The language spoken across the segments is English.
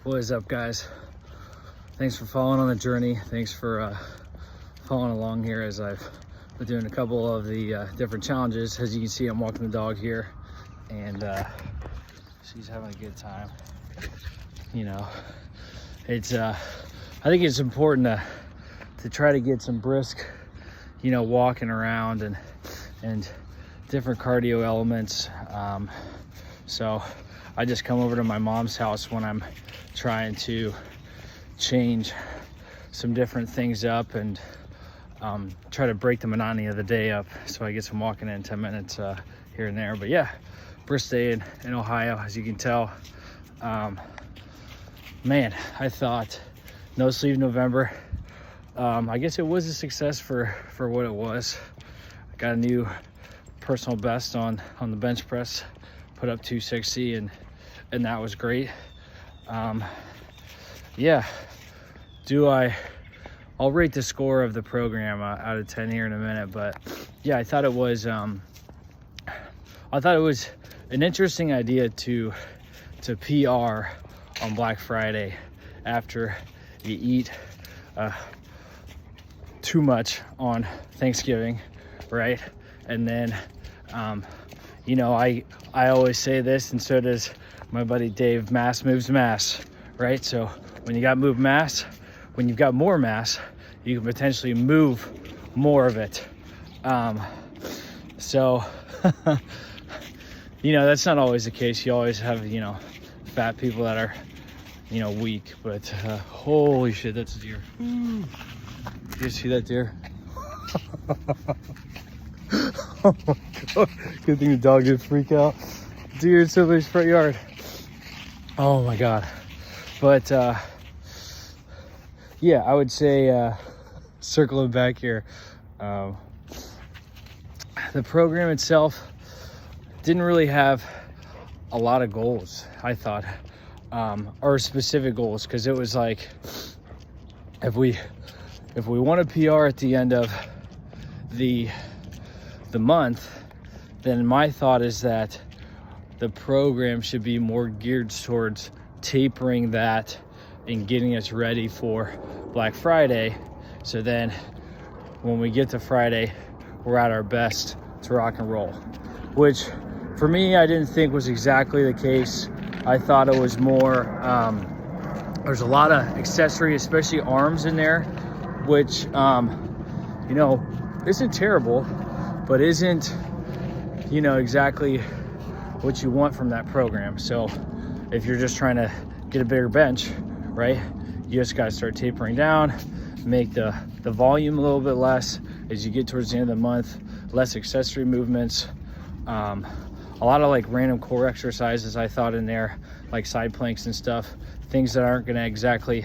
What is up, guys? Thanks for following on the journey. Thanks for following along here as I've been doing a couple of the different challenges. As you can see, I'm walking the dog here, and she's having a good time. You know, it's I think it's important to try to get some brisk, you know, walking around and different cardio elements. So I just come over to my mom's house when I'm trying to change some different things up and try to break the monotony of the day up, so I get some walking in 10 minutes here and there. But yeah, brisk day in Ohio, as you can tell. Man, I thought no sleeve November, I guess it was a success for what it was. I got a new personal best on the bench press, put up 260, and that was great. Yeah, I'll rate the score of the program out of 10 here in a minute, but yeah, I thought it was an interesting idea to PR on Black Friday after you eat too much on Thanksgiving, right? And then you know, I always say this, and so does my buddy Dave, mass moves mass, right? So when you got moved mass, when you've got more mass, you can potentially move more of it. So you know, that's not always the case. You always have, you know, fat people that are, you know, weak. But holy shit, that's a deer. Did you see that deer? Oh my god, good thing the dog didn't freak out. Deer in somebody's front yard. Oh my god. But yeah, I would say circling back here, the program itself didn't really have a lot of goals, I thought, or specific goals, because it was like, if we want a PR at the end of the month, then my thought is that the program should be more geared towards tapering that and getting us ready for Black Friday. So then when we get to Friday, we're at our best to rock and roll, which for me, I didn't think was exactly the case. I thought it was more, there's a lot of accessory, especially arms in there, which, you know, isn't terrible, but isn't, you know, exactly what you want from that program. So if you're just trying to get a bigger bench, right, you just got to start tapering down, make the volume a little bit less as you get towards the end of the month, less accessory movements, a lot of like random core exercises I thought in there, like side planks and stuff, things that aren't going to exactly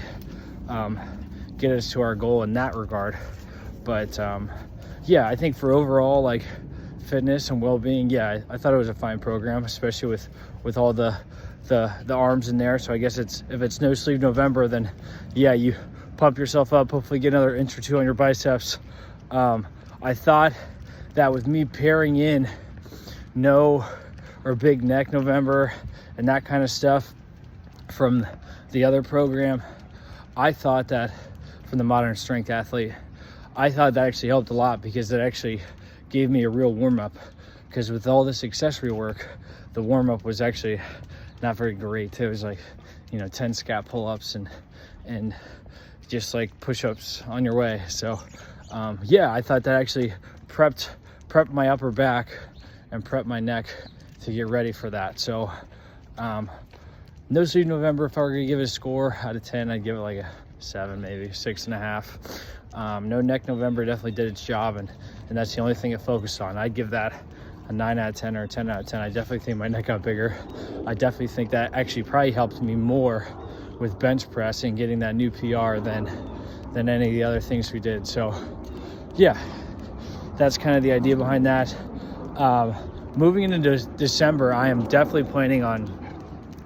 get us to our goal in that regard. But yeah, I think for overall like fitness and well-being, yeah, I thought it was a fine program, especially with all the arms in there. So I guess if it's no sleeve November, then yeah, you pump yourself up, hopefully get another inch or two on your biceps. I thought that with me pairing in no or big neck November and that kind of stuff from the other program, I thought that from the modern strength athlete, I thought that actually helped a lot, because it actually gave me a real warm-up, because with all this accessory work, the warm-up was actually not very great. It was like, you know, 10 scat pull-ups and just like push-ups on your way. So yeah, I thought that actually prepped my upper back and prepped my neck to get ready for that. So no sleeve November, if I were gonna give it a score out of 10, I'd give it like a 7, maybe 6.5. No neck November definitely did its job, and that's the only thing it focused on. I'd give that a 9 out of 10 or a 10 out of 10. I definitely think my neck got bigger. I definitely think that actually probably helped me more with bench press and getting that new PR than any of the other things we did. So yeah, that's kind of the idea behind that. Moving into December, I am definitely planning on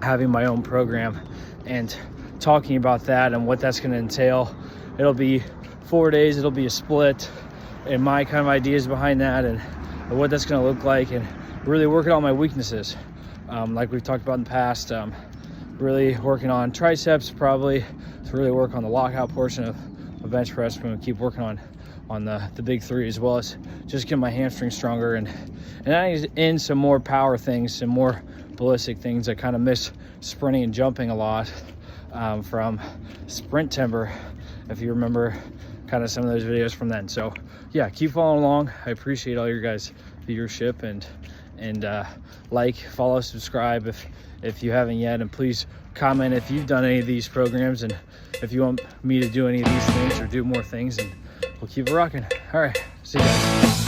having my own program and talking about that and what that's going to entail. It'll be 4 days, it'll be a split, and my kind of ideas behind that and what that's going to look like, and really working on my weaknesses. Like we've talked about in the past, really working on triceps, probably to really work on the lockout portion of a bench press. We're going to keep working on the big three, as well as just get my hamstring stronger, and I in some more power things, some more ballistic things. I kind of miss sprinting and jumping a lot from Sprint Timber, if you remember kind of some of those videos from then. So yeah, keep following along. I appreciate all your guys' viewership, and like, follow, subscribe if you haven't yet, and please comment if you've done any of these programs and if you want me to do any of these things or do more things, and we'll keep it rocking. All right, see you guys.